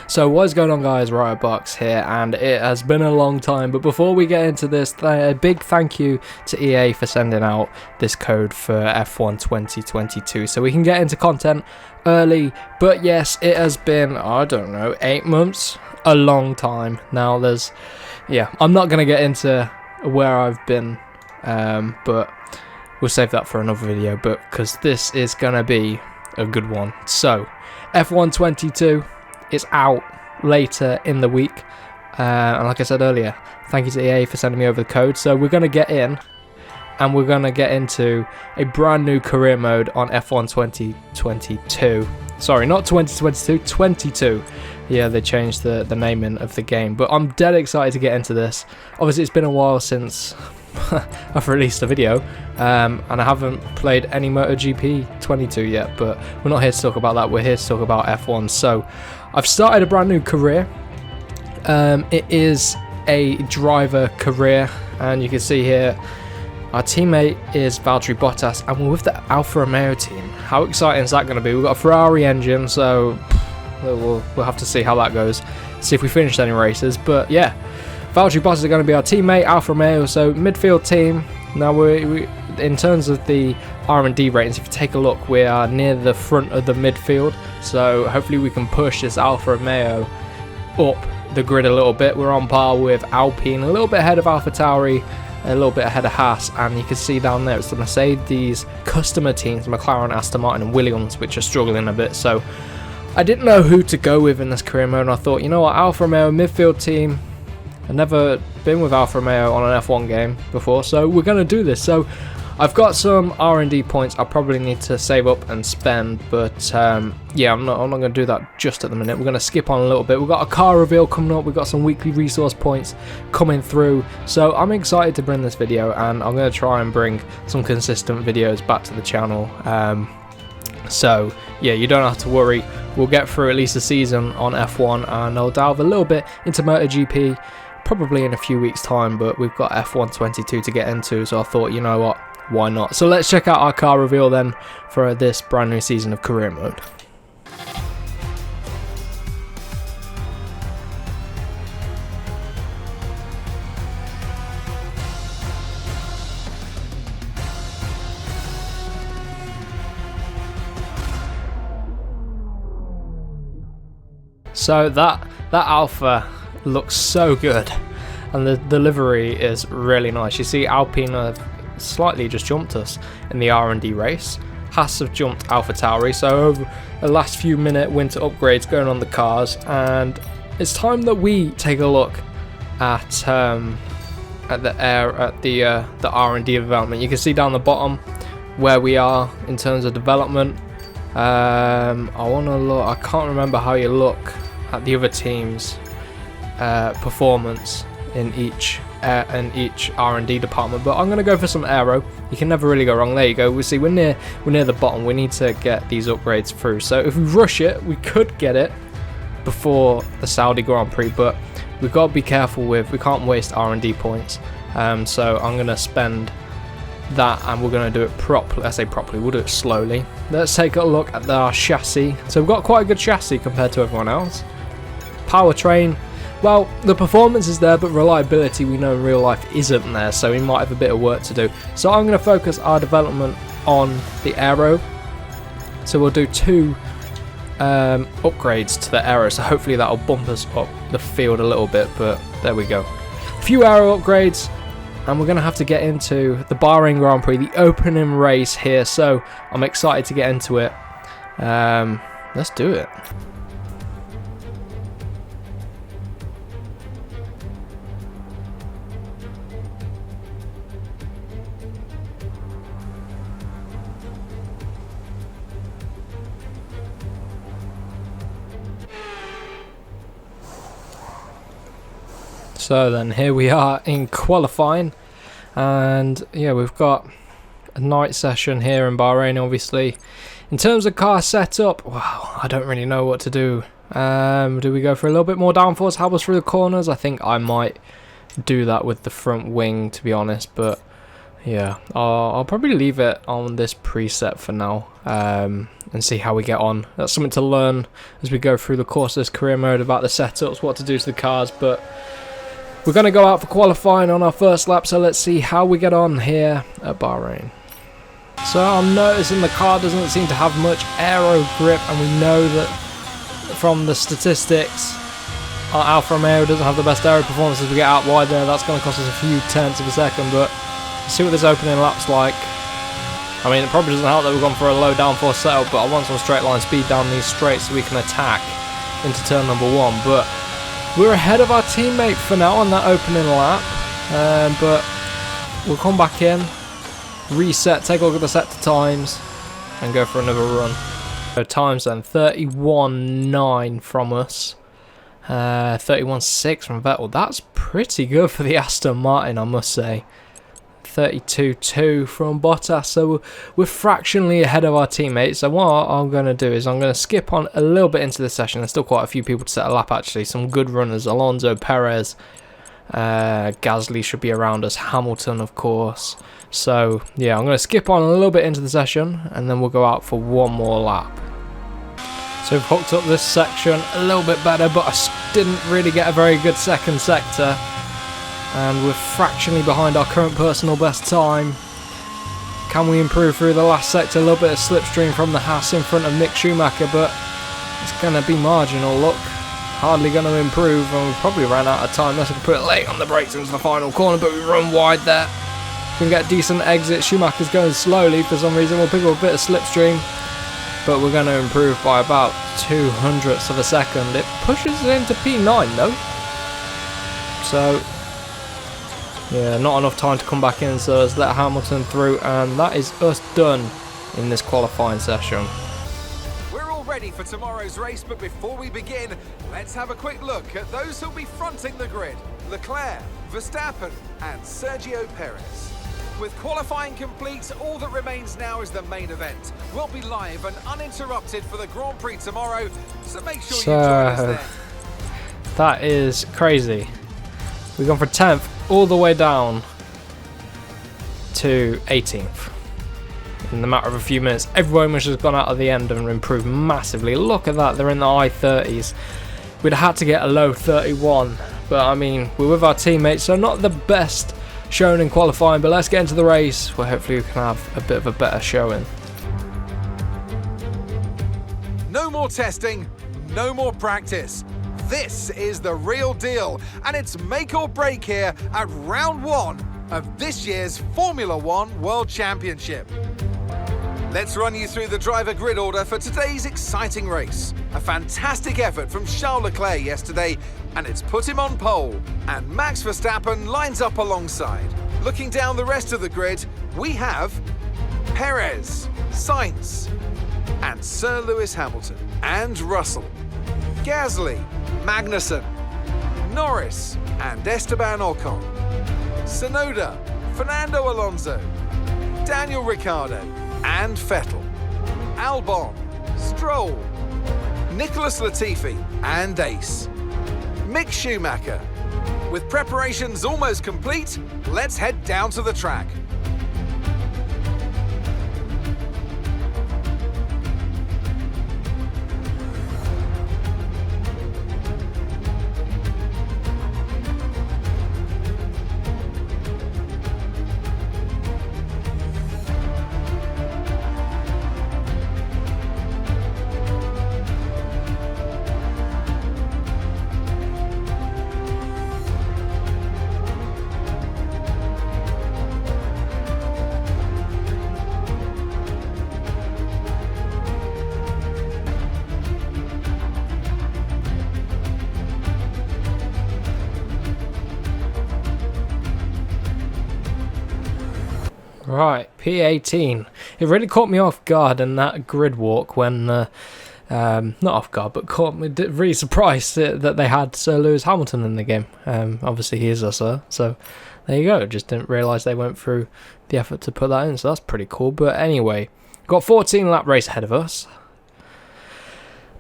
So what is going on, guys? Box here, and it has been a long time, but before we get into this, a big thank you to EA for sending out this code for F1 2022 so we can get into content early. But yes, it has been, I don't know, 8 months, a long time. Now I'm not going to get into where I've been, but we'll save that for another video, but because this is going to be a good one. So F1 22 is out later in the week, and like I said earlier, thank you to EA for sending me over the code. So we're going to get in, and we're going to get into a brand new career mode on F1 2022. Sorry, not 2022, 22. Yeah, they changed the naming of the game, but I'm dead excited to get into this. Obviously, it's been a while since I've released a video, and I haven't played any MotoGP 22 yet, but we're not here to talk about that. We're here to talk about F1. So I've started a brand new career. It is a driver career, and you can see here our teammate is Valtteri Bottas, and we're with the Alfa Romeo team. How exciting is that going to be? We've got a Ferrari engine, so we'll have to see how that goes, see if we finish any races. But yeah, Valtteri Bottas is going to be our teammate, Alfa Romeo, so midfield team. Now, we in terms of the R&D ratings, if you take a look, we are near the front of the midfield, so hopefully we can push this Alfa Romeo up the grid a little bit. We're on par with Alpine, a little bit ahead of AlphaTauri, a little bit ahead of Haas, and you can see down there it's the Mercedes customer teams, McLaren, Aston Martin and Williams, which are struggling a bit. So I didn't know who to go with in this career mode, and I thought, you know what, Alfa Romeo midfield team. I've never been with Alfa Romeo on an F1 game before, so we're going to do this. So I've got some R&D points I probably need to save up and spend, but yeah, I'm not going to do that just at the minute. We're going to skip on a little bit. We've got a car reveal coming up. We've got some weekly resource points coming through, so I'm excited to bring this video, and I'm going to try and bring some consistent videos back to the channel. So yeah, you don't have to worry. We'll get through at least a season on F1, and I'll delve a little bit into MotoGP probably in a few weeks time, but we've got F1 22 to get into, so I thought, you know what, why not? So let's check out our car reveal then for this brand new season of career mode. So that Alpha looks so good, and the livery is really nice. You see Alpine have slightly just jumped us in the R&D race. Haas have jumped AlphaTauri, so over the last few minute winter upgrades going on the cars, and it's time that we take a look at the R&D development. You can see down the bottom where we are in terms of development. I want to look. I can't remember how you look at the other teams' performance in each R&D department, but I'm going to go for some aero. You can never really go wrong. There you go. We see we're near the bottom. We need to get these upgrades through. So if we rush it, we could get it before the Saudi Grand Prix, but we've got to be careful we can't waste R&D points. So I'm going to spend that, and we're going to do it properly. I say properly, we'll do it slowly. Let's take a look at our chassis. So we've got quite a good chassis compared to everyone else. Powertrain, well, the performance is there, but reliability we know in real life isn't there, so we might have a bit of work to do. So I'm going to focus our development on the aero. So we'll do 2 upgrades to the aero, so hopefully that'll bump us up the field a little bit, but there we go. A few aero upgrades, and we're going to have to get into the Bahrain Grand Prix, the opening race here, so I'm excited to get into it. Let's do it. So then here we are in qualifying, and yeah, we've got a night session here in Bahrain. Obviously, in terms of car setup, wow, I don't really know what to do. Do we go for a little bit more downforce, help us through the corners? I think I might do that with the front wing, to be honest, but yeah, I'll probably leave it on this preset for now. and see how we get on. That's something to learn as we go through the course of this career mode about the setups, what to do to the cars, but we're going to go out for qualifying on our first lap, so let's see how we get on here at Bahrain. So I'm noticing the car doesn't seem to have much aero grip, and we know that from the statistics our Alfa Romeo doesn't have the best aero performance as we get out wide there. That's going to cost us a few tenths of a second, but let's see what this opening lap's like. I mean, it probably doesn't help that we've gone for a low downforce setup, but I want some straight line speed down these straights so we can attack into turn number 1. But we're ahead of our teammate for now on that opening lap, but we'll come back in, reset, take a look at the sector times, and go for another run. So times then, 31.9 from us. 31.6 from Vettel. That's pretty good for the Aston Martin, I must say. 32.2 from Bottas, so we're fractionally ahead of our teammates. So what I'm going to do is I'm going to skip on a little bit into the session. There's still quite a few people to set a lap actually. Some good runners, Alonso, Perez, Gasly should be around us, Hamilton of course. So yeah, I'm going to skip on a little bit into the session and then we'll go out for one more lap. So we've hooked up this section a little bit better, but I didn't really get a very good second sector. And we're fractionally behind our current personal best time. Can we improve through the last sector? A little bit of slipstream from the Haas in front of Mick Schumacher, but it's going to be marginal, look. Hardly going to improve, and we probably ran out of time. Unless we can put it late on the brakes into the final corner, but we run wide there. Can get a decent exit. Schumacher's going slowly for some reason. We'll pick up a bit of slipstream, but we're going to improve by about 0.02 of a second. It pushes it into P9 though. So yeah, not enough time to come back in, so let's let Hamilton through, and that is us done in this qualifying session. We're all ready for tomorrow's race, but before we begin, let's have a quick look at those who'll be fronting the grid. Leclerc, Verstappen and Sergio Perez. With qualifying complete, all that remains now is the main event. We'll be live and uninterrupted for the Grand Prix tomorrow, so make sure you join us there. That is crazy. We've gone from 10th all the way down to 18th in the matter of a few minutes. Everyone which has gone out of the end and improved massively. Look at that, they're in the high 30s. We'd have had to get a low 31, but I mean, we're with our teammates, so not the best shown in qualifying, but let's get into the race where hopefully we can have a bit of a better showing. No more testing, no more practice. This is the real deal, and it's make or break here at round 1 of this year's Formula 1 World Championship. Let's run you through the driver grid order for today's exciting race. A fantastic effort from Charles Leclerc yesterday, and it's put him on pole, and Max Verstappen lines up alongside. Looking down the rest of the grid, we have Perez, Sainz, and Sir Lewis Hamilton, and Russell, Gasly, Magnussen, Norris and Esteban Ocon, Tsunoda, Fernando Alonso, Daniel Ricciardo and Vettel, Albon, Stroll, Nicholas Latifi and Ace, Mick Schumacher. With preparations almost complete, let's head down to the track. Right, P18. It really caught me off guard in that grid walk when, not off guard, but caught me really surprised that they had Sir Lewis Hamilton in the game. Obviously he is a Sir, so there you go. Just didn't realise they went through the effort to put that in, so that's pretty cool. But anyway, got 14 lap race ahead of us.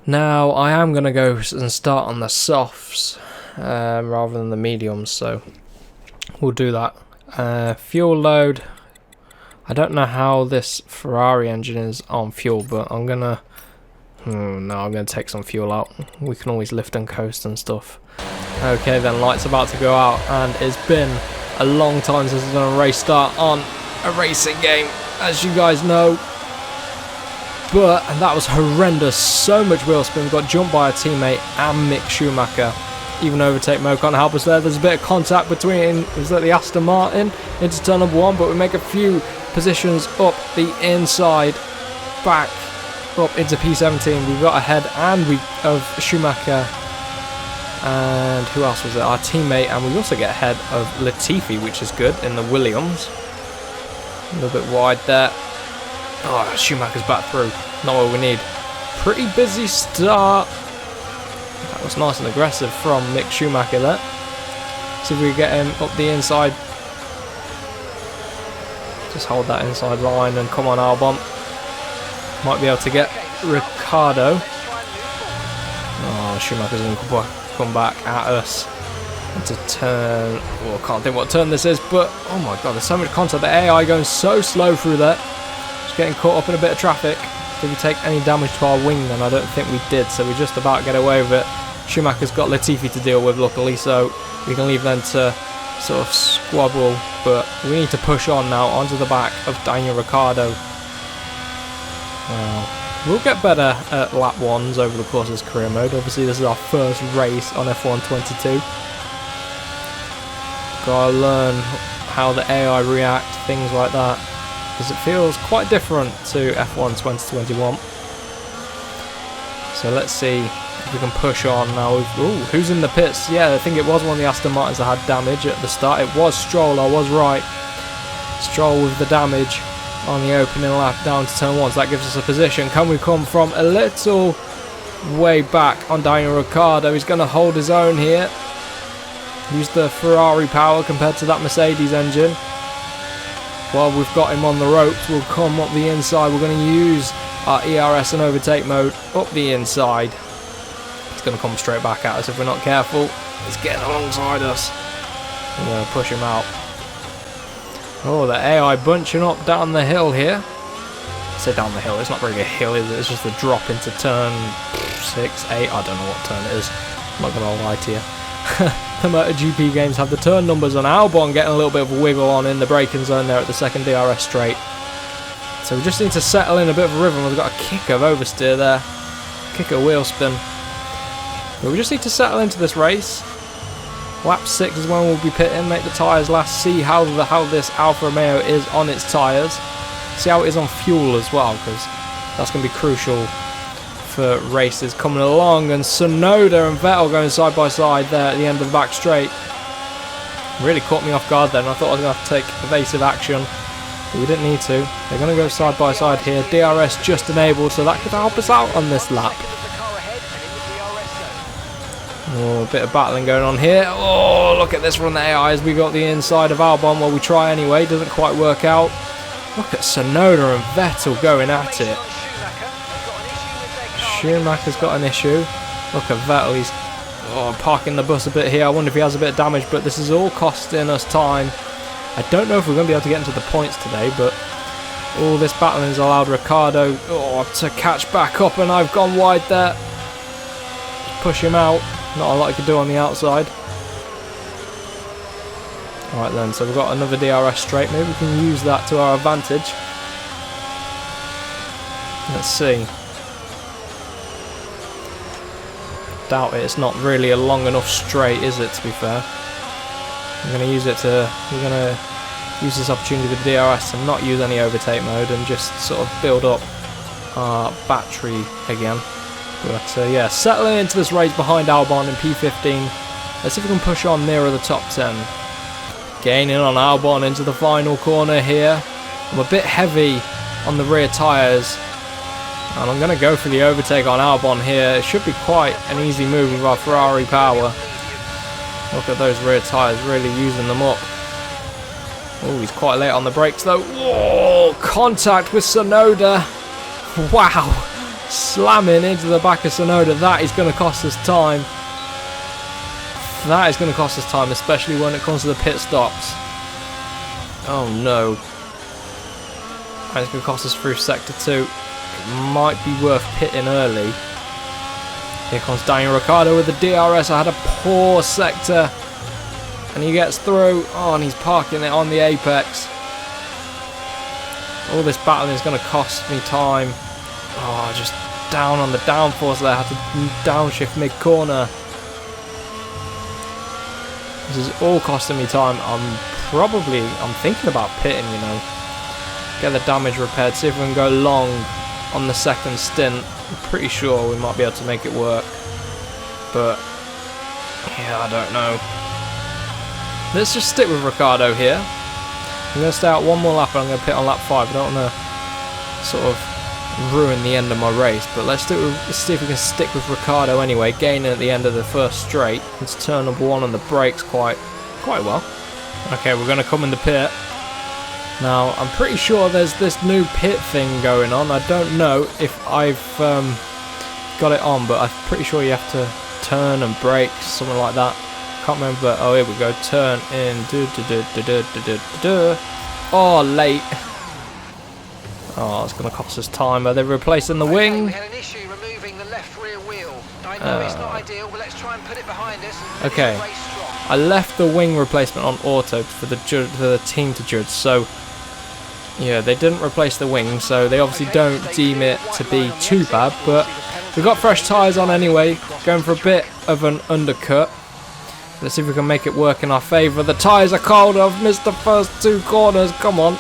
Now, I am going to go and start on the softs rather than the mediums, so we'll do that. Fuel load. I don't know how this Ferrari engine is on fuel, but I'm gonna... no, I'm gonna take some fuel out. We can always lift and coast and stuff. Okay then, light's about to go out, and it's been a long time since I've done a race start on a racing game, as you guys know. But that was horrendous. So much wheel spin. We got jumped by a teammate and Mick Schumacher. Even overtake mode can't help us there. There's a bit of contact between, was that the Aston Martin into turn number 1, but we make a few positions up the inside, back up into P17. We got ahead of Schumacher, and who else was it? Our teammate, and we also get ahead of Latifi, which is good in the Williams. A little bit wide there. Oh, Schumacher's back through. Not what we need. Pretty busy start. That was nice and aggressive from Mick Schumacher there. See if we get him up the inside. Just hold that inside line and come on, Albon. Might be able to get Ricciardo. Oh, Schumacher's going to come back at us. Into turn... Oh, I can't think what turn this is, but... Oh my god, there's so much contact. The AI going so slow through there. Getting caught up in a bit of traffic. Did we take any damage to our wing then? I don't think we did, so we just about get away with it. Schumacher's got Latifi to deal with, luckily, so we can leave them to sort of squabble, but we need to push on now onto the back of Daniel Ricciardo. We'll get better at lap 1s over the course of this career mode. Obviously this is our first race on F1 22. Gotta learn how the AI react, things like that, because it feels quite different to F1 2021. So let's see if we can push on now. Ooh, who's in the pits? Yeah, I think it was one of the Aston Martins that had damage at the start. It was Stroll, I was right. Stroll with the damage on the opening lap down to turn 1, so that gives us a position. Can we come from a little way back on Daniel Ricciardo? He's going to hold his own here. Use the Ferrari power compared to that Mercedes engine. While we've got him on the ropes, we'll come up the inside. We're going to use our ERS and overtake mode up the inside. He's going to come straight back at us if we're not careful. He's getting alongside us. We're going to push him out. Oh, the AI bunching up down the hill here. I say down the hill, it's not really a hill, is it? It's just a drop into turn 6, 8, I don't know what turn it is. I'm not going to lie to you. The MotoGP games have the turn numbers on. Albon getting a little bit of a wiggle on in the braking zone there at the second DRS straight. So we just need to settle in a bit of a rhythm. We've got a kick of oversteer there. Kick of wheel spin. But we just need to settle into this race. Lap 6 is when we'll be pitting, make the tyres last, see how this Alfa Romeo is on its tyres. See how it is on fuel as well, because that's going to be crucial for races coming along. And Tsunoda and Vettel going side by side there at the end of the back straight. Really caught me off guard then. I thought I was going to have to take evasive action, but we didn't need to. They're going to go side by side here. DRS just enabled, so that could help us out on this lap. Oh, a bit of battling going on here. Oh, look at this from the AI as we got the inside of Albon. Well, we try anyway. Doesn't quite work out. Look at Tsunoda and Vettel going at it. Schumacher's got an issue. Look at Vettel. He's parking the bus a bit here. I wonder if he has a bit of damage, but this is all costing us time. I don't know if we're going to be able to get into the points today, but all this battling has allowed Ricciardo to catch back up, and I've gone wide there. Push him out. Not a lot he could do on the outside. Alright then, so we've got another DRS straight. Maybe we can use that to our advantage. Let's see. Doubt it. It's not really a long enough straight, is it, to be fair? We're going to use this opportunity with DRS to not use any overtake mode and just sort of build up our battery again. But yeah, settling into this race behind Albon in P15. Let's see if we can push on nearer the top 10. Gaining on Albon into the final corner here. I'm a bit heavy on the rear tyres, and I'm going to go for the overtake on Albon here. It should be quite an easy move with our Ferrari power. Look at those rear tyres, really using them up. Oh, he's quite late on the brakes though. Whoa, contact with Tsunoda. Wow. Slamming into the back of Tsunoda. That is going to cost us time. That is going to cost us time, especially when it comes to the pit stops. Oh no. And it's going to cost us through sector 2. It might be worth pitting early. Here comes Daniel Ricciardo with the DRS. I had a poor sector. And he gets through. Oh, and he's parking it on the apex. All this battling is going to cost me time. Oh, just down on the downforce there. I had to downshift mid-corner. This is all costing me time. I'm thinking about pitting, you know. Get the damage repaired. See if we can go long on the second stint. I'm pretty sure we might be able to make it work. But, yeah, I don't know. Let's just stick with Ricciardo here. I'm going to stay out one more lap and I'm going to pit on lap 5. I don't want to sort of ruin the end of my race. But let's see if we can stick with Ricciardo anyway. Gaining at the end of the first straight. It's turn number 1 on the brakes quite well. Okay, we're going to come in the pit. Now, I'm pretty sure there's this new pit thing going on. I don't know if I've got it on, but I'm pretty sure you have to turn and brake, something like that. Can't remember. Oh, here we go. Turn in. Oh, late. Oh, it's going to cost us time. Are they replacing the wing? We had an issue removing the left rear wheel. I know it's not ideal, but let's try and put it behind us. Okay. I left the wing replacement on auto for the team to judge. So, yeah, they didn't replace the wing, so they obviously don't deem it to be too bad. But we've got fresh tyres on anyway. Going for a bit of an undercut. Let's see if we can make it work in our favour. The tyres are cold. I've missed the first 2 corners. Come on.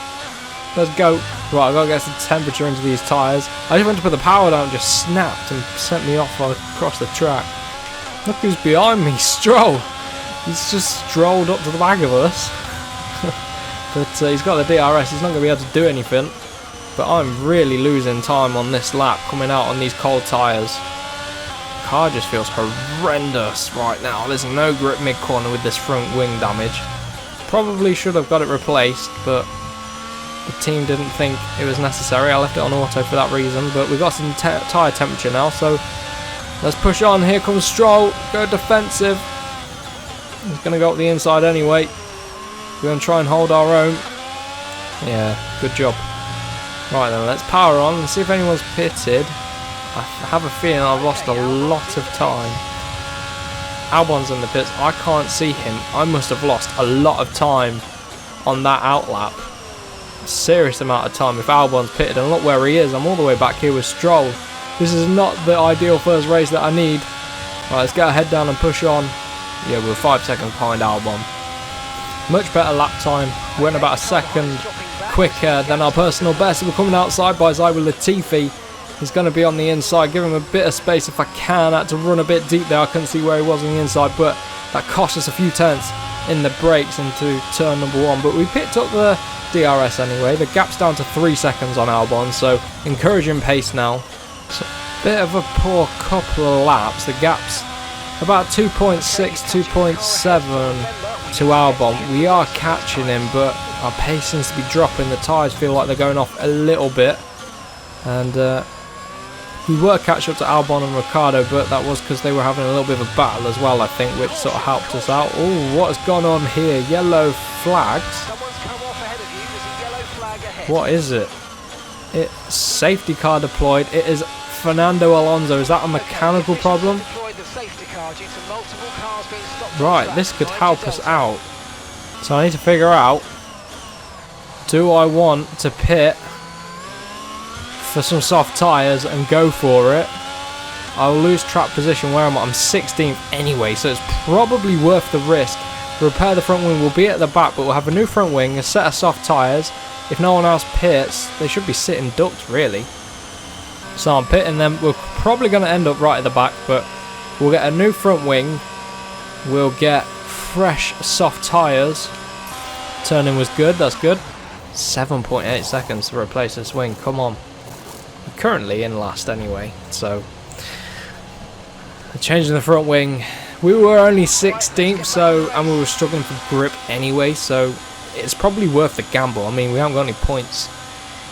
Let's go. Right, I've got to get some temperature into these tyres. I just went to put the power down and just snapped and sent me off across the track. Look who's behind me. Stroll. He's just strolled up to the back of us. But he's got the DRS. He's not going to be able to do anything. But I'm really losing time on this lap coming out on these cold tyres. Car just feels horrendous right now. There's no grip mid-corner with this front wing damage. Probably should have got it replaced, but the team didn't think it was necessary. I left it on auto for that reason, but we've got some tyre temperature now, so let's push on. Here comes Stroll. Go defensive. He's going to go up the inside anyway. We're going to try and hold our own. Yeah, good job. Right then, let's power on and see if anyone's pitted. I have a feeling I've lost a lot of time. Albon's in the pits. I can't see him. I must have lost a lot of time on that outlap. A serious amount of time if Albon's pitted. And look where he is. I'm all the way back here with Stroll. This is not the ideal first race that I need. Right, let's get our head down and push on. Yeah, we're 5 seconds behind Albon. Much better lap time. Went about a second quicker than our personal best. We're coming out side by side with Latifi. He's going to be on the inside. Give him a bit of space if I can. I had to run a bit deep there. I couldn't see where he was on the inside, but that cost us a few tenths in the brakes into turn number 1. But we picked up the DRS anyway. The gap's down to 3 seconds on Albon, so encouraging pace now. So, bit of a poor couple of laps. The gap's about 2.6, 2.7 to Albon. We are catching him, but our pace seems to be dropping. The tyres feel like they're going off a little bit. And we were catch up to Albon and Ricciardo, but that was because they were having a little bit of a battle as well, I think, which sort of helped us out. Oh, what has gone on here? Yellow flags. What is it? It's safety car deployed. It is Fernando Alonso. Is that a mechanical problem? Right, this could help us out. So I need to figure out, do I want to pit for some soft tyres and go for it? I'll lose track position. Where am I? I'm 16th anyway, so it's probably worth the risk. Repair the front wing. We'll be at the back, but we'll have a new front wing, a set of soft tyres. If no one else pits, they should be sitting ducks really. So I'm pitting them. We're probably going to end up right at the back, but we'll get a new front wing. We'll get fresh soft tyres. Turning was good. That's good. 7.8 seconds to replace this wing. Come on. We're currently in last anyway, so changing the front wing. We were only 16th, and we were struggling for grip anyway, so it's probably worth the gamble. I mean, we haven't got any points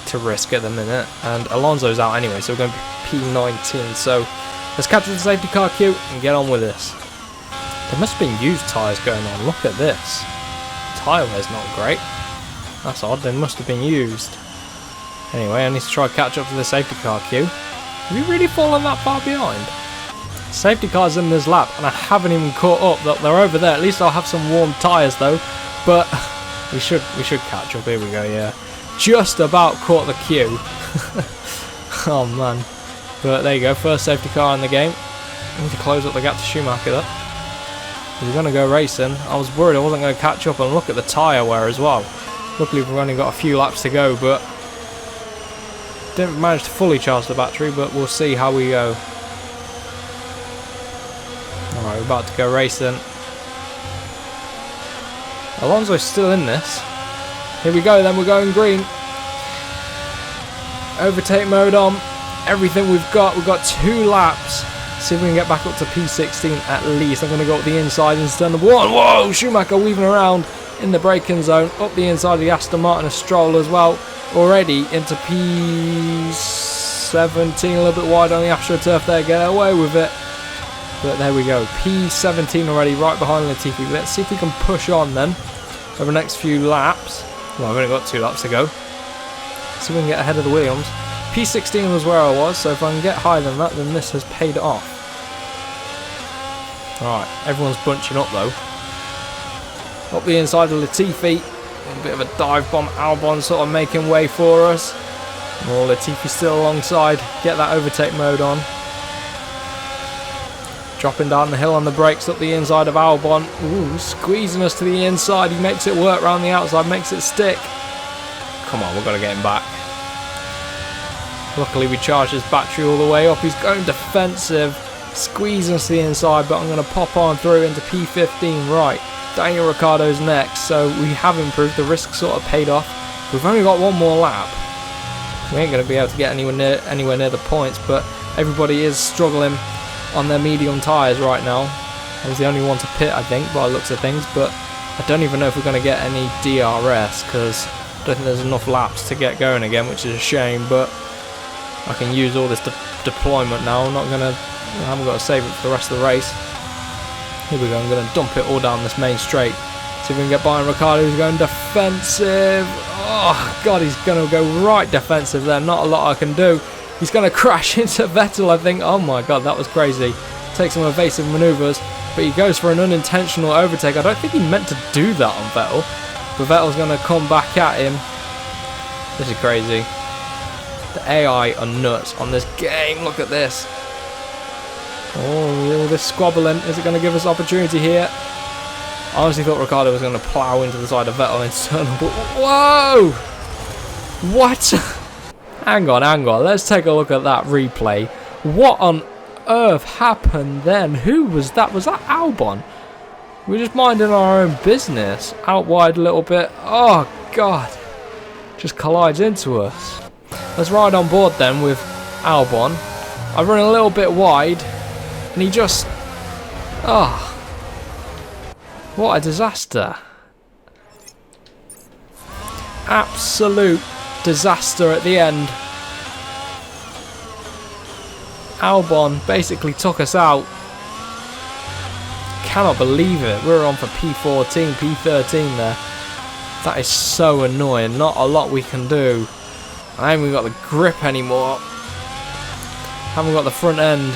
to risk at the minute, and Alonso's out anyway, so we're going to be P19. So let's capture the safety car queue and get on with this. There must have been used tyres going on. Look at this. Tyre wear's not great. That's odd. They must have been used. Anyway, I need to try and catch up to the safety car queue. Have you really fallen that far behind? Safety car's in this lap, and I haven't even caught up. They're over there. At least I'll have some warm tyres though. But we should catch up. Here we go. Yeah, just about caught the queue. Oh man. But there you go. First safety car in the game. I need to close up the gap to Schumacher though. We're going to go racing. I was worried I wasn't going to catch up, and look at the tyre wear as well. Luckily we've only got a few laps to go, but didn't manage to fully charge the battery, but we'll see how we go. Alright, we're about to go racing. Alonso's still in this. Here we go then, we're going green. Overtake mode on. Everything we've got 2 laps. See if we can get back up to P16 at least. I'm going to go up the inside instead of 1. Whoa, Schumacher weaving around in the braking zone. Up the inside of the Aston Martin, a Stroll as well. Already into P17, a little bit wide on the AstroTurf there. Get away with it. But there we go. P17 already, right behind Latifi. Let's see if we can push on then over the next few laps. Well, I've only got 2 laps to go. See if we can get ahead of the Williams. P16 was where I was, so if I can get higher than that, then this has paid off. Alright, everyone's bunching up though. Up the inside of Latifi. A bit of a dive bomb. Albon sort of making way for us. Oh, Latifi still alongside. Get that overtake mode on. Dropping down the hill on the brakes up the inside of Albon. Ooh, squeezing us to the inside. He makes it work around the outside, makes it stick. Come on, we've got to get him back. Luckily we charged his battery all the way up. He's going defensive, squeezing us to the inside, but I'm going to pop on through into P15. Right, Daniel Ricciardo's next, so we have improved. The risk sort of paid off. We've only got 1 more lap. We ain't going to be able to get anywhere near the points, but everybody is struggling on their medium tyres right now. I was the only one to pit, I think, by the looks of things, but I don't even know if we're going to get any DRS, because I don't think there's enough laps to get going again, which is a shame, but I can use all this deployment now. I haven't got to save it for the rest of the race. Here we go, I'm going to dump it all down this main straight. See if we can get by on Ricciardo, who's going defensive. Oh god, he's going to go right defensive there. Not a lot I can do. He's going to crash into Vettel, I think. Oh my god, that was crazy. Takes some evasive manoeuvres, but he goes for an unintentional overtake. I don't think he meant to do that on Vettel, but Vettel's going to come back at him. This is crazy. The AI are nuts on this game. Look at this. Oh, all this squabbling. Is it going to give us opportunity here? I honestly thought Ricciardo was going to plough into the side of Vettel internal. But whoa! What? Hang on. Let's take a look at that replay. What on earth happened then? Who was that? Was that Albon? We're just minding our own business. Out wide a little bit. Oh, God. Just collides into us. Let's ride on board then with Albon. I run a little bit wide, and he just... Oh. What a disaster. Absolute disaster at the end. Albon basically took us out. Cannot believe it. We're on for P14, P13 there. That is so annoying. Not a lot we can do. I haven't got the grip anymore. Haven't got the front end.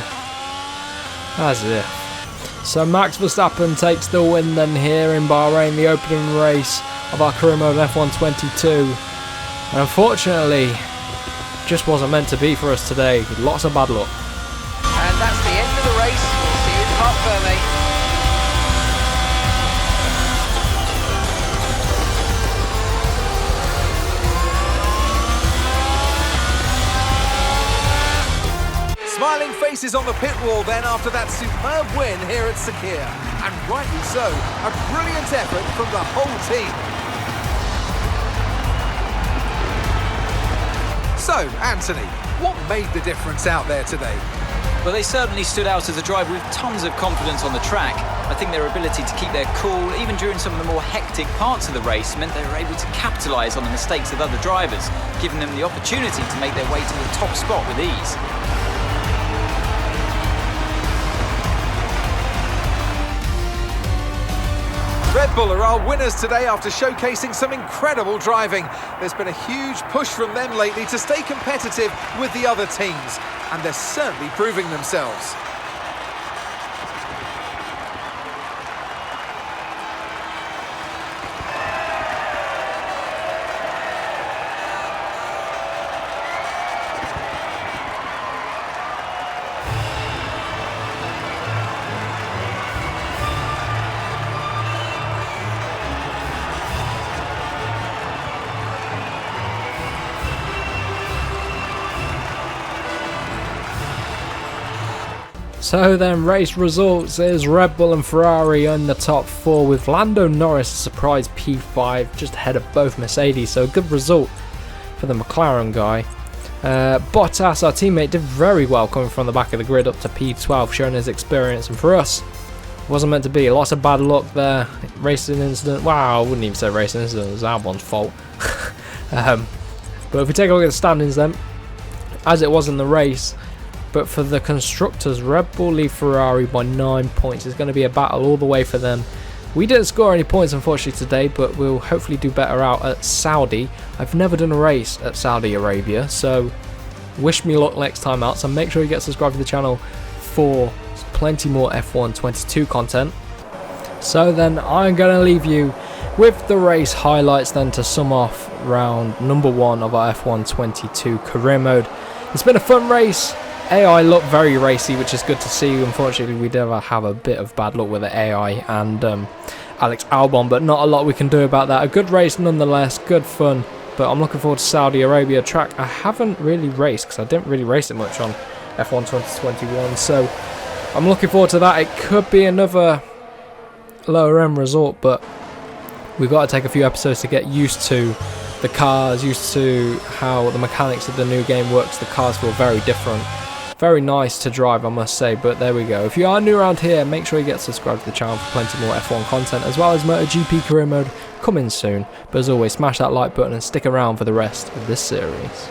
As if. So Max Verstappen takes the win then here in Bahrain, the opening race of our career mode F1 22. And unfortunately, just wasn't meant to be for us today. Lots of bad luck. And that's the end of the race. We'll see you in Parc Fermé. Smiling faces on the pit wall then after that superb win here at Sakir. And rightly so, a brilliant effort from the whole team. So, Anthony, what made the difference out there today? Well, they certainly stood out as a driver with tons of confidence on the track. I think their ability to keep their cool, even during some of the more hectic parts of the race, meant they were able to capitalise on the mistakes of other drivers, giving them the opportunity to make their way to the top spot with ease. Red Bull are our winners today after showcasing some incredible driving. There's been a huge push from them lately to stay competitive with the other teams, and they're certainly proving themselves. So then, race results is Red Bull and Ferrari in the top 4 with Lando Norris a surprise P5 just ahead of both Mercedes, so a good result for the McLaren guy. Bottas, our teammate, did very well coming from the back of the grid up to P12, showing his experience, and for us, it wasn't meant to be. Lots of bad luck there. Racing incident, wow, I wouldn't even say racing incident, it was Albon's fault. But if we take a look at the standings then, as it was in the race, but for the constructors, Red Bull lead Ferrari by 9 points. It's going to be a battle all the way for them. We didn't score any points unfortunately today, but we'll hopefully do better out at Saudi. I've never done a race at Saudi Arabia, so wish me luck next time out. So make sure you get subscribed to the channel for plenty more F1 22 content. So then I'm going to leave you with the race highlights then to sum off round number 1 of our F1 22 career mode. It's been a fun race. AI looked very racy, which is good to see. Unfortunately, we did have a bit of bad luck with the AI and Alex Albon, but not a lot we can do about that. A good race nonetheless, good fun, but I'm looking forward to Saudi Arabia track. I haven't really raced because I didn't really race it much on F1 2021, so I'm looking forward to that. It could be another lower end result, but we've got to take a few episodes to get used to the cars, used to how the mechanics of the new game works. The cars feel very different. Very nice to drive, I must say, but there we go. If you are new around here, make sure you get subscribed to the channel for plenty more F1 content, as well as MotoGP career mode coming soon. But as always, smash that like button and stick around for the rest of this series.